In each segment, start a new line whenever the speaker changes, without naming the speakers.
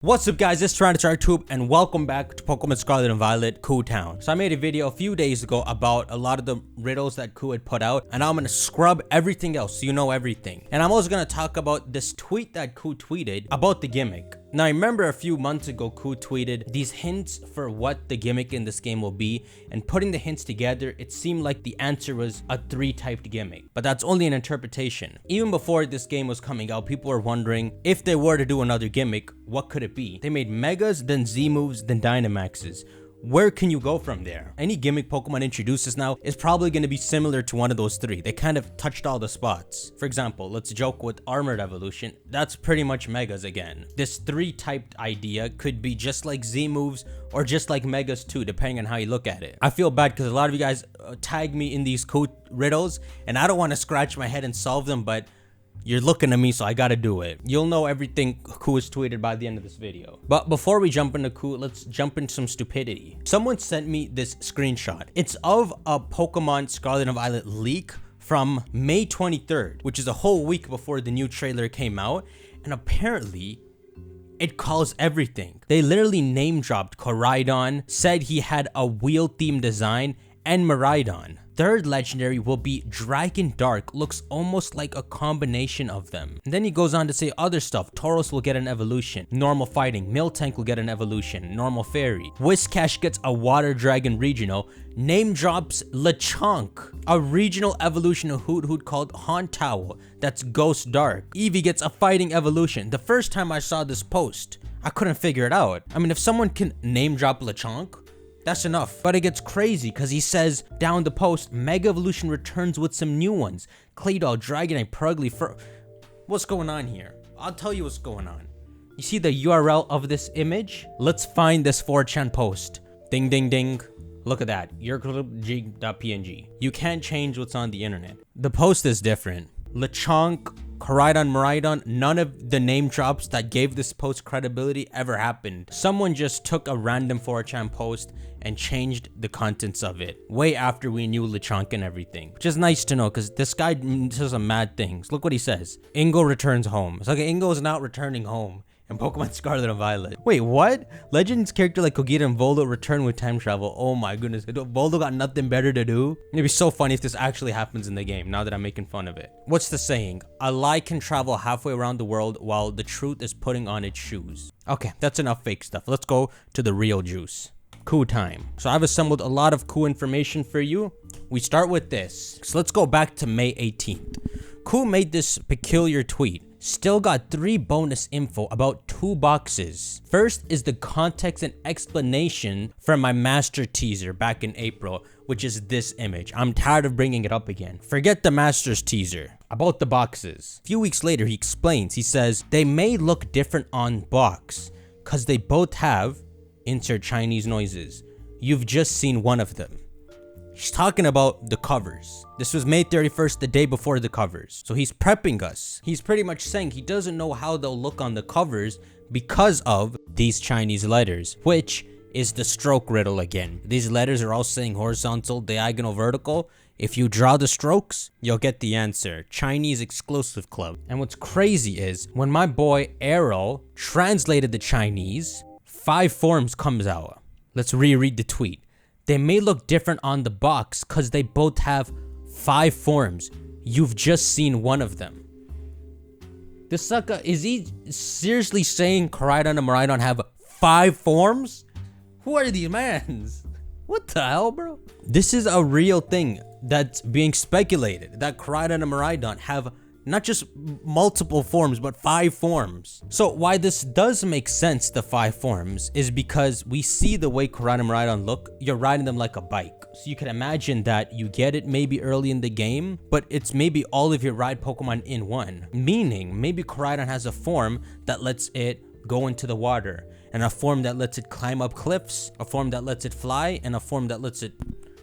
What's up guys, it's TyranitarTube and welcome back to Pokemon Scarlet and Violet Ku Town. So I made a video a few days ago about a lot of the riddles that Ku had put out, and I'm gonna scrub everything else so you know everything. And I'm also gonna talk about this tweet that Ku tweeted about the gimmick. Now I remember a few months ago Ku tweeted these hints for what the gimmick in this game will be, and putting the hints together it seemed like the answer was a 3-typed gimmick. But that's only an interpretation. Even before this game was coming out, people were wondering if they were to do another gimmick, what could it be? They made Megas, then Z moves, then Dynamaxes. Where can you go from there? Any gimmick Pokemon introduces now is probably going to be similar to one of those three. They kind of touched all the spots. For example, let's joke with Armored Evolution. That's pretty much Megas again. This 3-typed idea could be just like Z moves or just like Megas too, depending on how you look at it. I feel bad because a lot of you guys tag me in these Ku riddles and I don't want to scratch my head and solve them, but you're looking at me, so I gotta do it. You'll know everything Ku is tweeted by the end of this video. But before we jump into Ku, let's jump into some stupidity. Someone sent me this screenshot. It's of a Pokemon Scarlet and Violet leak from May 23rd, which is a whole week before the new trailer came out. And apparently, it calls everything. They literally name dropped Koraidon, said he had a wheel-themed design, and Miraidon. Third legendary will be Dragon Dark, looks almost like a combination of them. And then he goes on to say other stuff. Tauros will get an evolution. Normal fighting. Miltank will get an evolution. Normal fairy. Whiscash gets a water dragon regional. Name drops Lechonk, a regional evolution of Hoot Hoot called Hontaowl. That's Ghost Dark. Eevee gets a fighting evolution. The first time I saw this post, I couldn't figure it out. I mean, if someone can name drop Lechonk, that's enough. But it gets crazy because he says down the post, Mega Evolution returns with some new ones. Claydol, Dragonite, Purugly, What's going on here? I'll tell you what's going on. You see the URL of this image? Let's find this 4chan post. Ding, ding, ding. Look at that. Your.png. You can't change what's on the internet. The post is different. Lechonk, Koraidon, Miraidon, none of the name drops that gave this post credibility ever happened. Someone just took a random 4chan post and changed the contents of it way after we knew Lechonk and everything, which is nice to know because this guy says some mad things. Look what he says. Ingo returns home. It's like Ingo is not returning home in Pokemon Scarlet and Violet. Wait, what? Legends character like Kogita and Voldo return with time travel. Oh my goodness. Voldo got nothing better to do? It'd be so funny if this actually happens in the game, now that I'm making fun of it. What's the saying? A lie can travel halfway around the world while the truth is putting on its shoes. Okay, that's enough fake stuff. Let's go to the real juice. Ku time. So I've assembled a lot of Ku information for you. We start with this. So let's go back to May 18th. Ku made this peculiar tweet. Still got 3 bonus info about 2 boxes. First is the context and explanation from my master teaser back in April, which is this image. I'm tired of bringing it up again. Forget the master's teaser. About the boxes. A few weeks later, he explains. He says, they may look different on box because they both have insert Chinese noises. You've just seen one of them. He's talking about the covers. This was May 31st, the day before the covers. So he's prepping us. He's pretty much saying he doesn't know how they'll look on the covers because of these Chinese letters, which is the stroke riddle again. These letters are all saying horizontal, diagonal, vertical. If you draw the strokes, you'll get the answer. Chinese exclusive club. And what's crazy is when my boy Arrow translated the Chinese, 5 forms comes out. Let's reread the tweet. They may look different on the box because they both have 5 forms. You've just seen one of them. This sucker, is he seriously saying Koraidon and Miraidon have 5 forms? Who are these mans? What the hell, bro? This is a real thing that's being speculated, that Koraidon and Miraidon have not just multiple forms, but 5 forms. So why this does make sense, the 5 forms, is because we see the way Koraidon and Miraidon look. You're riding them like a bike. So you can imagine that you get it maybe early in the game, but it's maybe all of your ride Pokemon in one. Meaning, maybe Koraidon has a form that lets it go into the water, and a form that lets it climb up cliffs, a form that lets it fly, and a form that lets it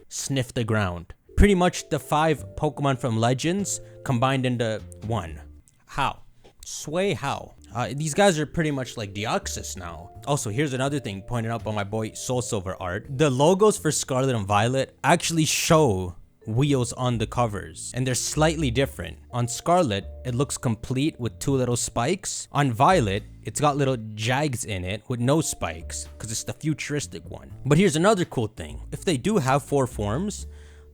sniff the ground. Pretty much the 5 Pokemon from Legends combined into one. How? Sway how? These guys are pretty much like Deoxys now. Also, here's another thing pointed out by my boy Soul Silver Art. The logos for Scarlet and Violet actually show wheels on the covers, and they're slightly different. On Scarlet, it looks complete with 2 little spikes. On Violet, it's got little jags in it with no spikes, because it's the futuristic one. But here's another cool thing. If they do have 4 forms,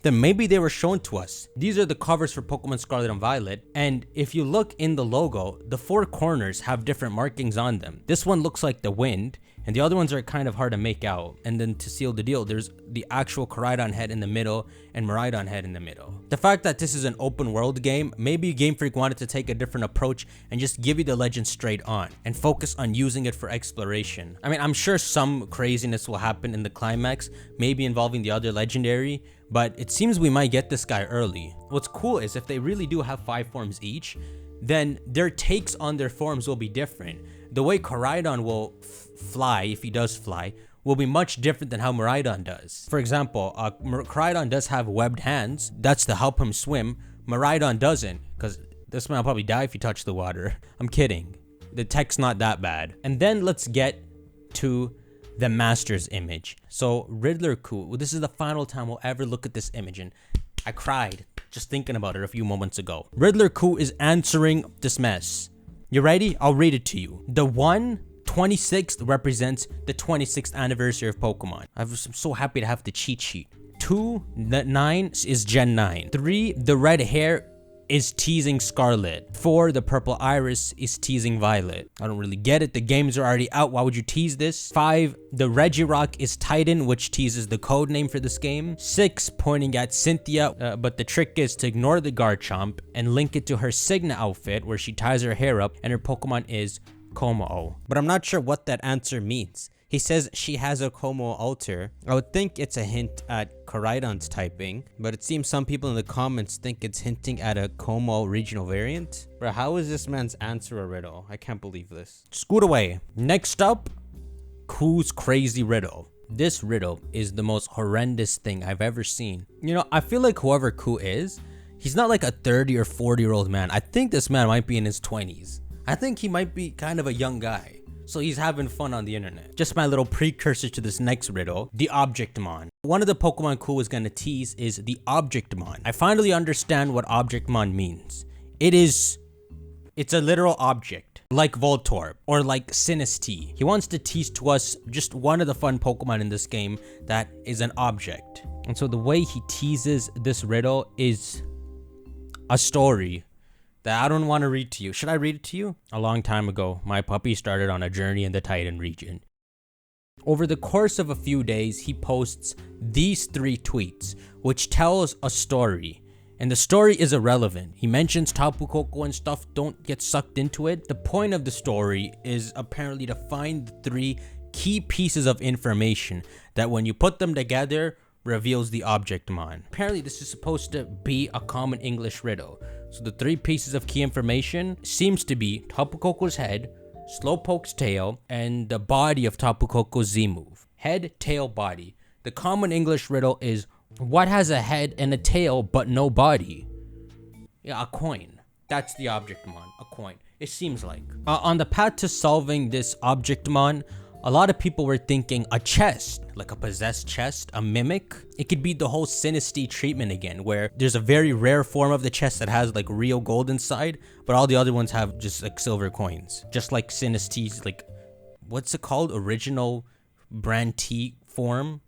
then maybe they were shown to us. These are the covers for Pokemon Scarlet and Violet, and if you look in the logo, the 4 corners have different markings on them. This one looks like the wind, and the other ones are kind of hard to make out. And then to seal the deal, there's the actual Koraidon head in the middle and Miraidon head in the middle. The fact that this is an open world game, maybe Game Freak wanted to take a different approach and just give you the legend straight on and focus on using it for exploration. I mean, I'm sure some craziness will happen in the climax, maybe involving the other legendary, but it seems we might get this guy early. What's cool is if they really do have 5 forms each, then their takes on their forms will be different. The way Koraidon will fly, if he does fly, will be much different than how Miraidon does. For example, Koraidon does have webbed hands. That's to help him swim. Miraidon doesn't, because this man will probably die if you touch the water. I'm kidding. The tech's not that bad. And then let's get to the master's image. So Riddler Ku, this is the final time we'll ever look at this image, and I cried just thinking about it a few moments ago. Riddler Ku is answering this mess. You ready? I'll read it to you. The 1/26th represents the 26th anniversary of Pokemon. I'm so happy to have the cheat sheet. 2, the 9 is Gen 9. 3, the red hair is teasing Scarlet. 4, the purple iris is teasing Violet. I don't really get it. The games are already out. Why would you tease this? 5, the Regirock is Titan, which teases the code name for this game. 6, pointing at Cynthia, but the trick is to ignore the Garchomp and link it to her Signa outfit where she ties her hair up and her Pokemon is Komo.
But I'm not sure what that answer means. He says she has a Komo alter. I would think it's a hint at Koraidon's typing, but it seems some people in the comments think it's hinting at a Komo regional variant. Bro, how is this man's answer a riddle? I can't believe this.
Scoot away. Next up, Ku's crazy riddle. This riddle is the most horrendous thing I've ever seen. You know, I feel like whoever Ku is, he's not like a 30 or 40-year-old man. I think this man might be in his 20s. I think he might be kind of a young guy. So he's having fun on the internet. Just my little precursor to this next riddle, the Objectmon. One of the Pokemon Ku is gonna tease is the Objectmon. I finally understand what Objectmon means. It's a literal object, like Voltorb or like Sinistea. He wants to tease to us just one of the fun Pokemon in this game that is an object. And so the way he teases this riddle is a story that I don't want to read to you. Should I read it to you? A long time ago, my puppy started on a journey in the Titan region. Over the course of a few days, he posts these 3 tweets, which tells a story. And the story is irrelevant. He mentions Tapu Koko and stuff, don't get sucked into it. The point of the story is apparently to find the 3 key pieces of information that when you put them together, reveals the Objectmon. Apparently this is supposed to be a common English riddle. So the 3 pieces of key information seems to be Tapu Koko's head, Slowpoke's tail, and the body of Tapu Koko's Z-move. Head, tail, body. The common English riddle is, what has a head and a tail but no body? Yeah, a coin. That's the Objectmon, a coin. It seems like. On the path to solving this Objectmon, a lot of people were thinking a chest, like a possessed chest, a mimic. It could be the whole Sinistea treatment again, where there's a very rare form of the chest that has like real gold inside, but all the other ones have just like silver coins. Just like Sinestea's, like, what's it called? Original brand T form.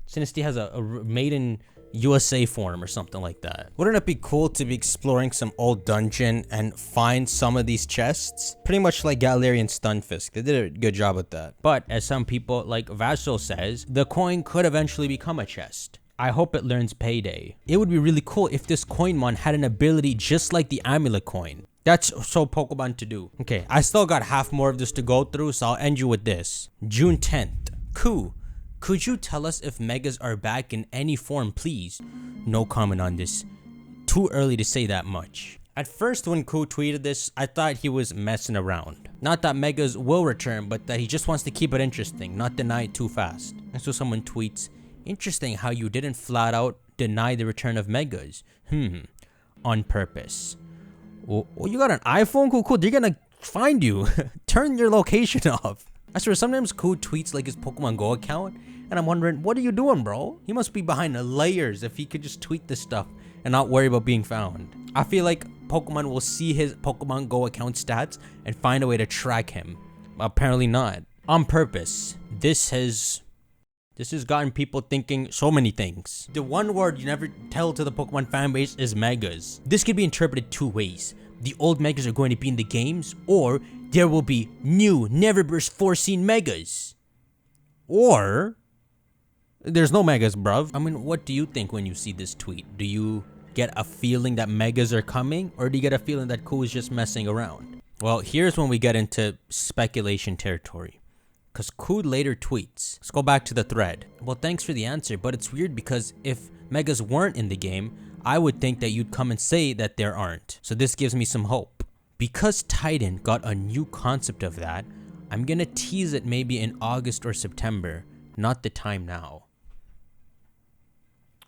Sinistea has a made in USA form or something like that. Wouldn't it be cool to be exploring some old dungeon and find some of these chests? Pretty much like Galarian Stunfisk. They did a good job with that. But as some people like Vassal says, the coin could eventually become a chest. I hope it learns Payday. It would be really cool if this Coinmon had an ability just like the Amulet coin. That's so Pokemon to do. Okay, I still got half more of this to go through, so I'll end you with this. June 10th. Ku, could you tell us if Megas are back in any form, please? No comment on this. Too early to say that much. At first, when Ku tweeted this, I thought he was messing around. Not that Megas will return, but that he just wants to keep it interesting, not deny it too fast. And so someone tweets, interesting how you didn't flat out deny the return of Megas. On purpose. Oh, you got an iPhone? Cool. They're gonna find you. Turn your location off. I swear, sometimes Ku tweets like his Pokemon Go account, and I'm wondering, what are you doing, bro? He must be behind the layers if he could just tweet this stuff and not worry about being found. I feel like Pokemon will see his Pokemon Go account stats and find a way to track him. Apparently not. On purpose. This has gotten people thinking so many things. The one word you never tell to the Pokemon fanbase is Megas. This could be interpreted two ways. The old Megas are going to be in the games, or there will be new, never-burst foreseen Megas. Or there's no Megas, bruv. I mean, what do you think when you see this tweet? Do you get a feeling that Megas are coming, or do you get a feeling that Ku is just messing around? Well, here's when we get into speculation territory. Because Ku later tweets. Let's go back to the thread. Well, thanks for the answer, but it's weird because if Megas weren't in the game, I would think that you'd come and say that there aren't. So this gives me some hope. Because Titan got a new concept of that, I'm gonna tease it maybe in August or September, not the time now.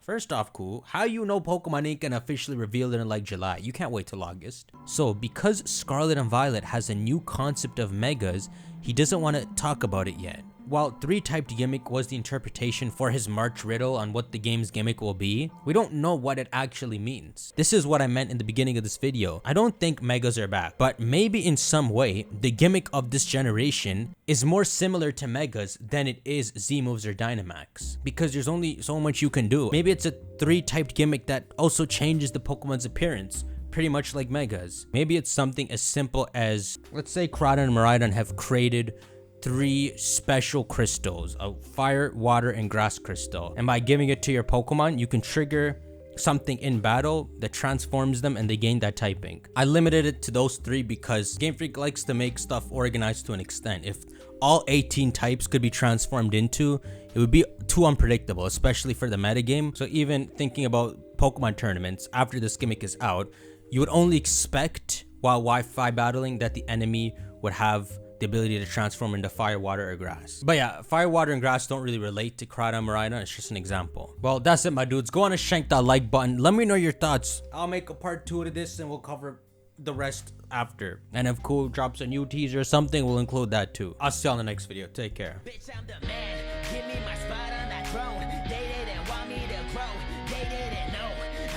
First off, Ku, how you know Pokemon ain't gonna officially reveal it in like July? You can't wait till August. So because Scarlet and Violet has a new concept of Megas, he doesn't want to talk about it yet. While 3-typed gimmick was the interpretation for his March riddle on what the game's gimmick will be, we don't know what it actually means. This is what I meant in the beginning of this video. I don't think Megas are back, but maybe in some way, the gimmick of this generation is more similar to Megas than it is Z-moves or Dynamax, because there's only so much you can do. Maybe it's a 3-typed gimmick that also changes the Pokemon's appearance, pretty much like Megas. Maybe it's something as simple as, let's say Koraidon and Miraidon have created 3 special crystals, a fire, water, and grass crystal. And by giving it to your Pokemon, you can trigger something in battle that transforms them and they gain that typing. I limited it to those 3 because Game Freak likes to make stuff organized to an extent. If all 18 types could be transformed into, it would be too unpredictable, especially for the metagame. So even thinking about Pokemon tournaments, after this gimmick is out, you would only expect while Wi-Fi battling that the enemy would have the ability to transform into fire, water, or grass. But yeah, fire, water, and grass don't really relate to Koraidon, Miraidon. It's just an example. Well, that's it, my dudes. Go on and shank that like button. Let me know your thoughts. I'll make a part 2 to this and we'll cover the rest after. And if Ku drops a new teaser or something, we'll include that too. I'll see you on the next video. Take care.
Bitch, I'm the man. Give me my spot on that throne. They didn't want me to grow. They didn't know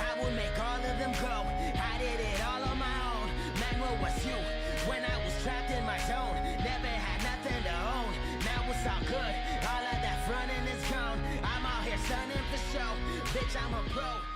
I would make all of them grow. I did it all on my own. Man, what was you when I was trapped in my zone? Never had nothing to own. Now it's all good. All of that fronting is gone. I'm out here stunning for show. Bitch, I'm a pro.